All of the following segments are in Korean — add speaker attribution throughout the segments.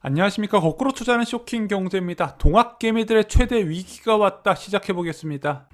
Speaker 1: 안녕하십니까. 거꾸로 투자하는 쇼킹 경제입니다. 동학개미들의 최대 위기가 왔다. 시작해보겠습니다.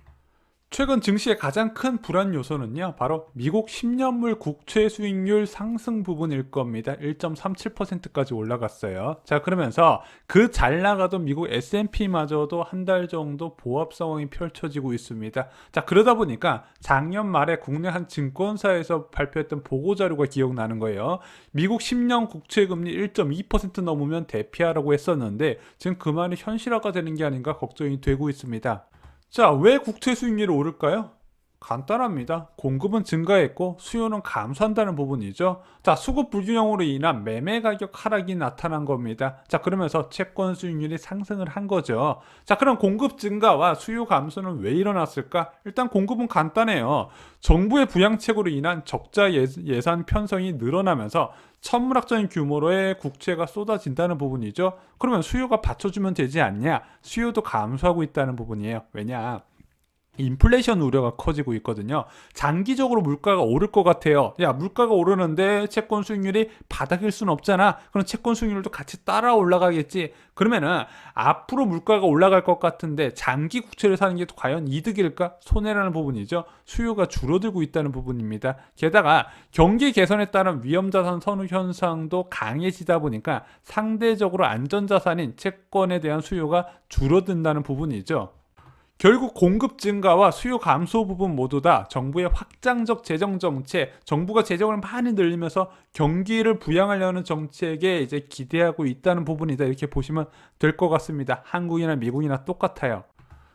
Speaker 1: 최근 증시의 가장 큰 불안 요소는요, 바로 미국 10년물 국채 수익률 상승 부분일 겁니다. 1.37%까지 올라갔어요. 자, 그러면서 그 잘 나가던 미국 S&P마저도 한 달 정도 보합 상황이 펼쳐지고 있습니다. 자, 그러다 보니까 작년 말에 국내 한 증권사에서 발표했던 보고자료가 기억나는 거예요. 미국 10년 국채 금리 1.2% 넘으면 대피하라고 했었는데 지금 그 말이 현실화가 되는 게 아닌가 걱정이 되고 있습니다. 자, 왜 국채 수익률이 오를까요? 간단합니다. 공급은 증가했고 수요는 감소한다는 부분이죠. 자, 수급 불균형으로 인한 매매 가격 하락이 나타난 겁니다. 자, 그러면서 채권 수익률이 상승을 한 거죠. 자, 그럼 공급 증가와 수요 감소는 왜 일어났을까? 일단 공급은 간단해요. 정부의 부양책으로 인한 적자 예산 편성이 늘어나면서 천문학적인 규모로의 국채가 쏟아진다는 부분이죠. 그러면 수요가 받쳐주면 되지 않냐? 수요도 감소하고 있다는 부분이에요. 왜냐? 인플레이션 우려가 커지고 있거든요. 장기적으로 물가가 오를 것 같아요. 야, 물가가 오르는데 채권 수익률이 바닥일 수는 없잖아. 그럼 채권 수익률도 같이 따라 올라가겠지. 그러면은 앞으로 물가가 올라갈 것 같은데 장기 국채를 사는 게 과연 이득일까? 손해라는 부분이죠. 수요가 줄어들고 있다는 부분입니다. 게다가 경기 개선에 따른 위험자산 선호 현상도 강해지다 보니까 상대적으로 안전자산인 채권에 대한 수요가 줄어든다는 부분이죠. 결국 공급 증가와 수요 감소 부분 모두 다 정부의 확장적 재정 정책, 정부가 재정을 많이 늘리면서 경기를 부양하려는 정책에 이제 기대하고 있다는 부분이다. 이렇게 보시면 될 것 같습니다. 한국이나 미국이나 똑같아요.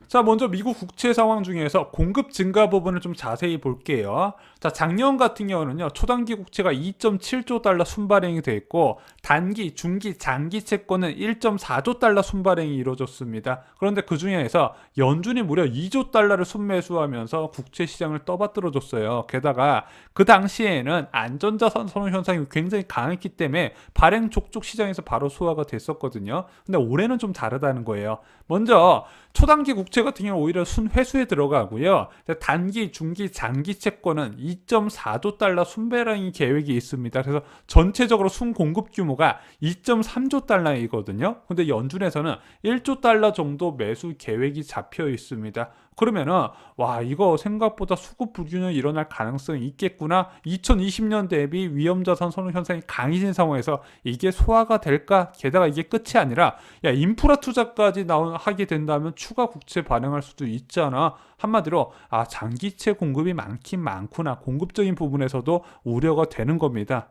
Speaker 1: 자, 먼저 미국 국채 상황 중에서 공급 증가 부분을 좀 자세히 볼게요. 자, 작년 같은 경우는요, 초단기 국채가 2.7조 달러 순발행이 돼 있고, 단기, 중기, 장기 채권은 1.4조 달러 순발행이 이루어졌습니다. 그런데 그 중에서 연준이 무려 2조 달러를 순매수하면서 국채 시장을 떠받들어줬어요. 게다가 그 당시에는 안전자산 선호 현상이 굉장히 강했기 때문에 발행 촉축 시장에서 바로 소화가 됐었거든요. 근데 올해는 좀 다르다는 거예요. 먼저 초단기 국채 같은 경우는 오히려 순회수에 들어가고요. 단기, 중기, 장기 채권은 2.4조 달러 순배랑이 계획이 있습니다. 그래서 전체적으로 순공급 규모가 2.3조 달러이거든요. 근데 연준에서는 1조 달러 정도 매수 계획이 잡혀 있습니다. 그러면은 와, 이거 생각보다 수급 불균형이 일어날 가능성이 있겠구나. 2020년 대비 위험자산 선호 현상이 강해진 상황에서 이게 소화가 될까? 게다가 이게 끝이 아니라 야, 인프라 투자까지 하게 된다면 추가 국채 발행할 수도 있잖아. 한마디로 장기채 공급이 많긴 많구나. 공급적인 부분에서도 우려가 되는 겁니다.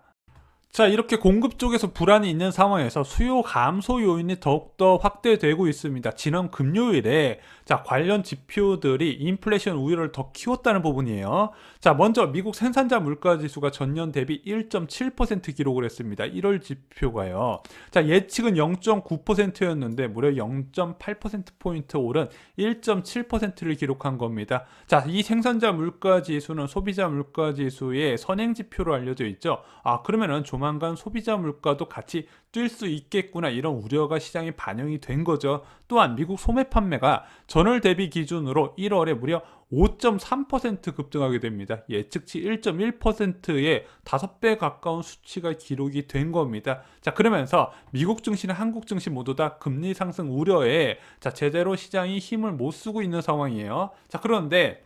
Speaker 1: 자, 이렇게 공급 쪽에서 불안이 있는 상황에서 수요 감소 요인이 더욱더 확대되고 있습니다. 지난 금요일에 관련 지표들이 인플레이션 우려를 더 키웠다는 부분이에요. 자, 먼저 미국 생산자 물가 지수가 전년 대비 1.7% 기록을 했습니다. 1월 지표가요. 자, 예측은 0.9%였는데 무려 0.8%포인트 오른 1.7%를 기록한 겁니다. 자, 이 생산자 물가 지수는 소비자 물가 지수의 선행 지표로 알려져 있죠. 그러면은 조만간 소비자 물가도 같이 뛸 수 있겠구나, 이런 우려가 시장에 반영이 된 거죠. 또한 미국 소매 판매가 전월 대비 기준으로 1월에 무려 5.3% 급등하게 됩니다. 예측치 1.1%의 5배 가까운 수치가 기록이 된 겁니다. 자, 그러면서 미국 증시나 한국 증시 모두 다 금리 상승 우려에 제대로 시장이 힘을 못 쓰고 있는 상황이에요. 자, 그런데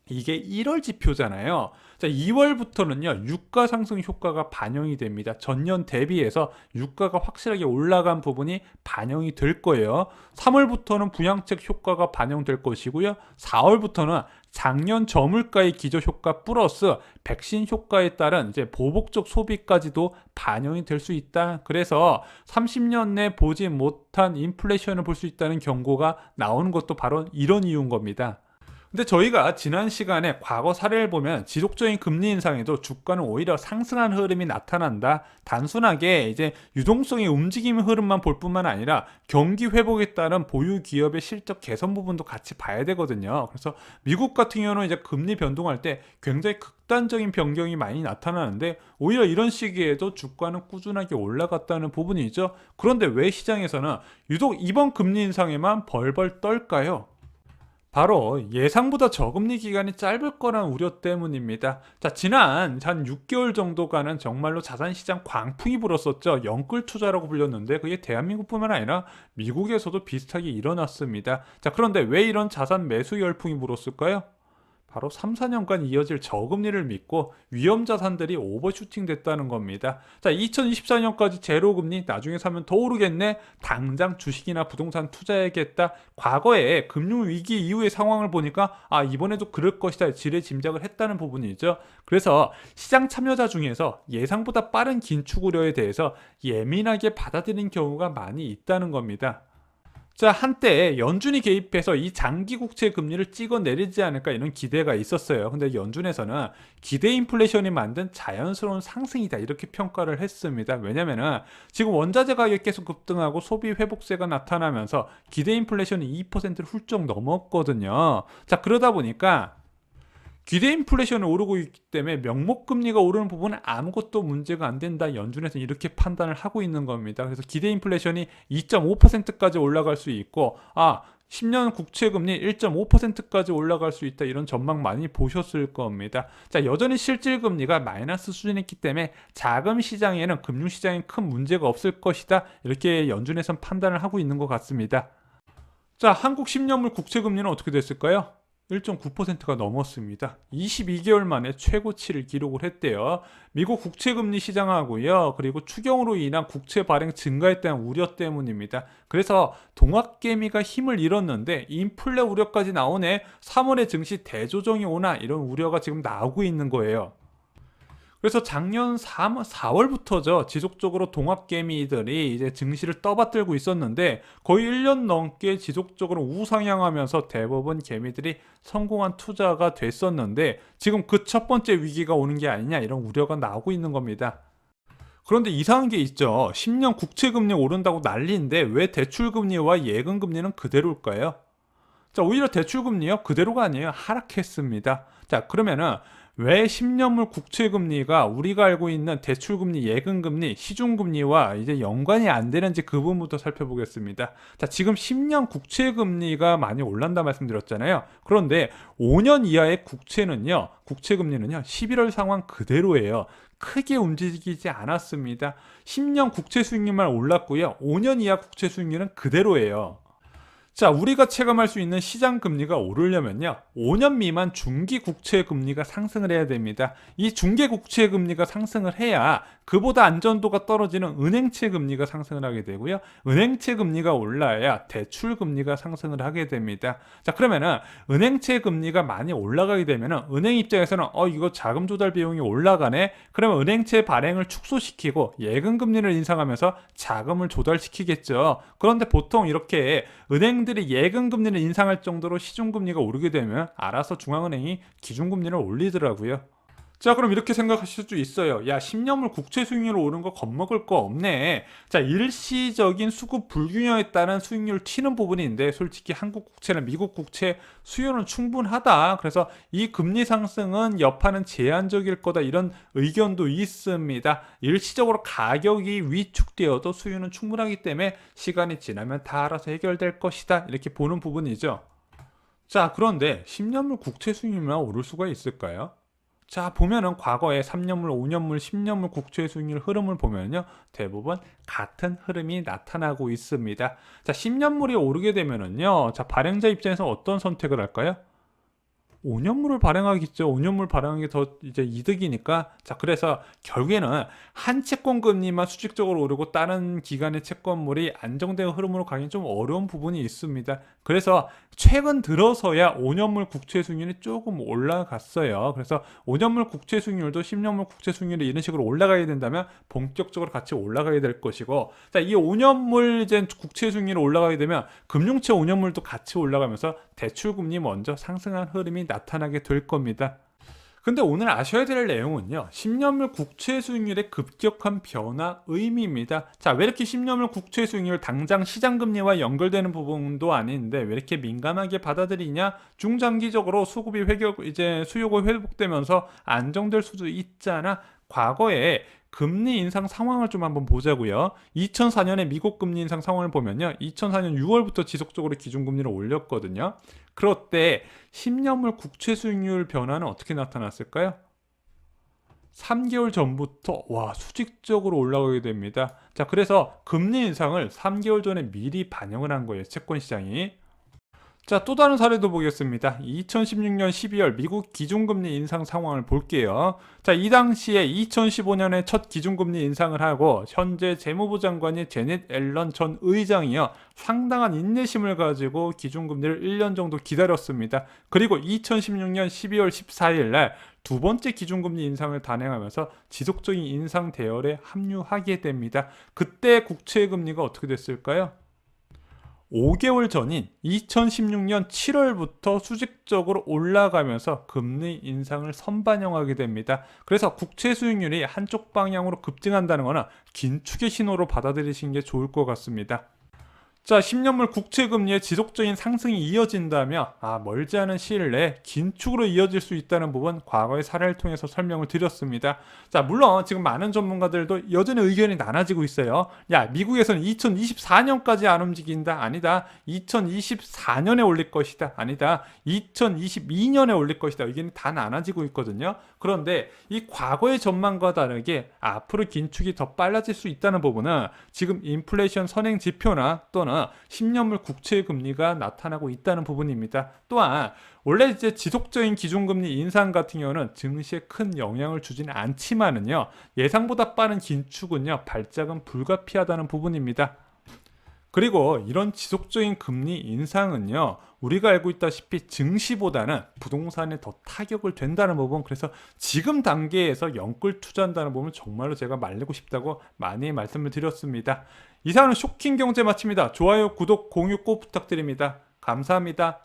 Speaker 1: 이게 1월 지표잖아요. 자, 2월부터는요, 유가 상승 효과가 반영이 됩니다. 전년 대비해서 유가가 확실하게 올라간 부분이 반영이 될 거예요. 3월부터는 부양책 효과가 반영될 것이고요. 4월부터는 작년 저물가의 기저 효과 플러스 백신 효과에 따른 이제 보복적 소비까지도 반영이 될 수 있다. 그래서 30년 내 보지 못한 인플레이션을 볼 수 있다는 경고가 나오는 것도 바로 이런 이유인 겁니다. 근데 저희가 지난 시간에 과거 사례를 보면 지속적인 금리 인상에도 주가는 오히려 상승한 흐름이 나타난다. 단순하게 이제 유동성의 움직임 흐름만 볼 뿐만 아니라 경기 회복에 따른 보유 기업의 실적 개선 부분도 같이 봐야 되거든요. 그래서 미국 같은 경우는 이제 금리 변동할 때 굉장히 극단적인 변경이 많이 나타나는데 오히려 이런 시기에도 주가는 꾸준하게 올라갔다는 부분이죠. 그런데 왜 시장에서는 유독 이번 금리 인상에만 벌벌 떨까요? 바로 예상보다 저금리 기간이 짧을 거란 우려 때문입니다. 자, 지난 한 6개월 정도간은 정말로 자산시장 광풍이 불었었죠. 영끌 투자라고 불렸는데 그게 대한민국뿐만 아니라 미국에서도 비슷하게 일어났습니다. 자, 그런데 왜 이런 자산 매수 열풍이 불었을까요? 바로 3, 4년간 이어질 저금리를 믿고 위험 자산들이 오버슈팅 됐다는 겁니다. 자, 2024년까지 제로금리, 나중에 사면 더 오르겠네. 당장 주식이나 부동산 투자해야겠다. 과거에 금융위기 이후의 상황을 보니까 이번에도 그럴 것이다. 지레 짐작을 했다는 부분이죠. 그래서 시장 참여자 중에서 예상보다 빠른 긴축 우려에 대해서 예민하게 받아들인 경우가 많이 있다는 겁니다. 자, 한때 연준이 개입해서 이 장기 국채 금리를 찍어 내리지 않을까 이런 기대가 있었어요. 근데 연준에서는 기대 인플레이션이 만든 자연스러운 상승이다 이렇게 평가를 했습니다. 왜냐면은 지금 원자재 가격이 계속 급등하고 소비 회복세가 나타나면서 기대 인플레이션이 2%를 훌쩍 넘었거든요. 자, 그러다 보니까 기대 인플레이션이 오르고 있기 때문에 명목금리가 오르는 부분은 아무것도 문제가 안 된다. 연준에서는 이렇게 판단을 하고 있는 겁니다. 그래서 기대 인플레이션이 2.5%까지 올라갈 수 있고 10년 국채금리 1.5%까지 올라갈 수 있다. 이런 전망 많이 보셨을 겁니다. 자, 여전히 실질금리가 마이너스 수준이기 때문에 자금 시장에는 금융시장에 큰 문제가 없을 것이다. 이렇게 연준에서는 판단을 하고 있는 것 같습니다. 자, 한국 10년물 국채금리는 어떻게 됐을까요? 1.9%가 넘었습니다. 22개월 만에 최고치를 기록을 했대요. 미국 국채금리 시장하고요. 그리고 추경으로 인한 국채 발행 증가에 대한 우려 때문입니다. 그래서 동학개미가 힘을 잃었는데 인플레 우려까지 나오네. 3월에 증시 대조정이 오나 이런 우려가 지금 나오고 있는 거예요. 그래서 작년 4월부터죠. 지속적으로 동학개미들이 이제 증시를 떠받들고 있었는데 거의 1년 넘게 지속적으로 우상향하면서 대부분 개미들이 성공한 투자가 됐었는데 지금 그 첫 번째 위기가 오는 게 아니냐 이런 우려가 나오고 있는 겁니다. 그런데 이상한 게 있죠. 10년 국채금리 오른다고 난리인데 왜 대출금리와 예금금리는 그대로일까요? 자, 오히려 대출금리요? 그대로가 아니에요. 하락했습니다. 자, 그러면은 왜 10년물 국채금리가 우리가 알고 있는 대출금리, 예금금리, 시중금리와 이제 연관이 안 되는지 그 부분부터 살펴보겠습니다. 자, 지금 10년 국채금리가 많이 올란다 말씀드렸잖아요. 그런데 5년 이하의 국채금리는요, 11월 상황 그대로예요. 크게 움직이지 않았습니다. 10년 국채 수익률만 올랐고요. 5년 이하 국채 수익률은 그대로예요. 자, 우리가 체감할 수 있는 시장 금리가 오르려면요. 5년 미만 중기 국채 금리가 상승을 해야 됩니다. 이 중개 국채 금리가 상승을 해야 그보다 안전도가 떨어지는 은행채 금리가 상승을 하게 되고요. 은행채 금리가 올라야 대출 금리가 상승을 하게 됩니다. 자, 그러면은 은행채 금리가 많이 올라가게 되면은 은행 입장에서는 이거 자금 조달 비용이 올라가네. 그러면 은행채 발행을 축소시키고 예금 금리를 인상하면서 자금을 조달시키겠죠. 그런데 보통 이렇게 은행들이 예금 금리를 인상할 정도로 시중금리가 오르게 되면 알아서 중앙은행이 기준금리를 올리더라고요. 자, 그럼 이렇게 생각하실 수 있어요. 야, 10년물 국채 수익률 오른 거 겁먹을 거 없네. 자, 일시적인 수급 불균형에 따른 수익률 튀는 부분인데 솔직히 한국 국채나 미국 국채 수요는 충분하다. 그래서 이 금리 상승은 여파는 제한적일 거다. 이런 의견도 있습니다. 일시적으로 가격이 위축되어도 수요는 충분하기 때문에 시간이 지나면 다 알아서 해결될 것이다. 이렇게 보는 부분이죠. 자, 그런데 10년물 국채 수익률만 오를 수가 있을까요? 자, 보면은 과거에 3년물, 5년물, 10년물 국채 수익률 흐름을 보면요. 대부분 같은 흐름이 나타나고 있습니다. 자, 10년물이 오르게 되면은요. 자, 발행자 입장에서 어떤 선택을 할까요? 5년물을 발행하겠죠. 5년물 발행하는 게 더 이제 이득이니까. 자, 그래서 결국에는 한 채권 금리만 수직적으로 오르고 다른 기간의 채권물이 안정된 흐름으로 가긴 좀 어려운 부분이 있습니다. 그래서 최근 들어서야 5년물 국채 수익률이 조금 올라갔어요. 그래서 5년물 국채 수익률도 10년물 국채 수익률이 이런 식으로 올라가야 된다면 본격적으로 같이 올라가야 될 것이고, 자, 이 5년물 이제 국채 수익률이 올라가게 되면 금융채 5년물도 같이 올라가면서 대출금리 먼저 상승한 흐름이 나타나게 될 겁니다. 근데 오늘 아셔야 될 내용은요. 10년물 국채 수익률의 급격한 변화 의미입니다. 자, 왜 이렇게 10년물 국채 수익률 당장 시장금리와 연결되는 부분도 아닌데 왜 이렇게 민감하게 받아들이냐? 중장기적으로 수요가 회복되면서 안정될 수도 있잖아. 과거에 금리 인상 상황을 좀 한번 보자고요. 2004년에 미국 금리 인상 상황을 보면요. 2004년 6월부터 지속적으로 기준금리를 올렸거든요. 그럴 때 10년물 국채 수익률 변화는 어떻게 나타났을까요? 3개월 전부터 수직적으로 올라가게 됩니다. 자, 그래서 금리 인상을 3개월 전에 미리 반영을 한 거예요. 채권 시장이. 자, 또 다른 사례도 보겠습니다. 2016년 12월 미국 기준금리 인상 상황을 볼게요. 자, 이 당시에 2015년에 첫 기준금리 인상을 하고 현재 재무부 장관이 제닛 앨런 전 의장이요. 상당한 인내심을 가지고 기준금리를 1년 정도 기다렸습니다. 그리고 2016년 12월 14일 날 두 번째 기준금리 인상을 단행하면서 지속적인 인상 대열에 합류하게 됩니다. 그때 국채 금리가 어떻게 됐을까요? 5개월 전인 2016년 7월부터 수직적으로 올라가면서 금리 인상을 선반영하게 됩니다. 그래서 국채 수익률이 한쪽 방향으로 급증한다는 것은 긴축의 신호로 받아들이시는 게 좋을 것 같습니다. 자, 10년물 국채 금리의 지속적인 상승이 이어진다면 멀지 않은 시일 내에 긴축으로 이어질 수 있다는 부분 과거의 사례를 통해서 설명을 드렸습니다. 자, 물론 지금 많은 전문가들도 여전히 의견이 나눠지고 있어요. 야, 미국에서는 2024년까지 안 움직인다. 아니다. 2024년에 올릴 것이다. 아니다. 2022년에 올릴 것이다. 의견이 다 나눠지고 있거든요. 그런데 이 과거의 전망과 다르게 앞으로 긴축이 더 빨라질 수 있다는 부분은 지금 인플레이션 선행 지표나 또는 10년물 국채 금리가 나타나고 있다는 부분입니다. 또한 원래 이제 지속적인 기준금리 인상 같은 경우는 증시에 큰 영향을 주지는 않지만은요, 예상보다 빠른 긴축은요 발작은 불가피하다는 부분입니다. 그리고 이런 지속적인 금리 인상은요, 우리가 알고 있다시피 증시보다는 부동산에 더 타격을 된다는 부분, 그래서 지금 단계에서 영끌 투자한다는 부분 정말로 제가 말리고 싶다고 많이 말씀을 드렸습니다. 이상은 쇼킹 경제 마칩니다. 좋아요, 구독, 공유 꼭 부탁드립니다. 감사합니다.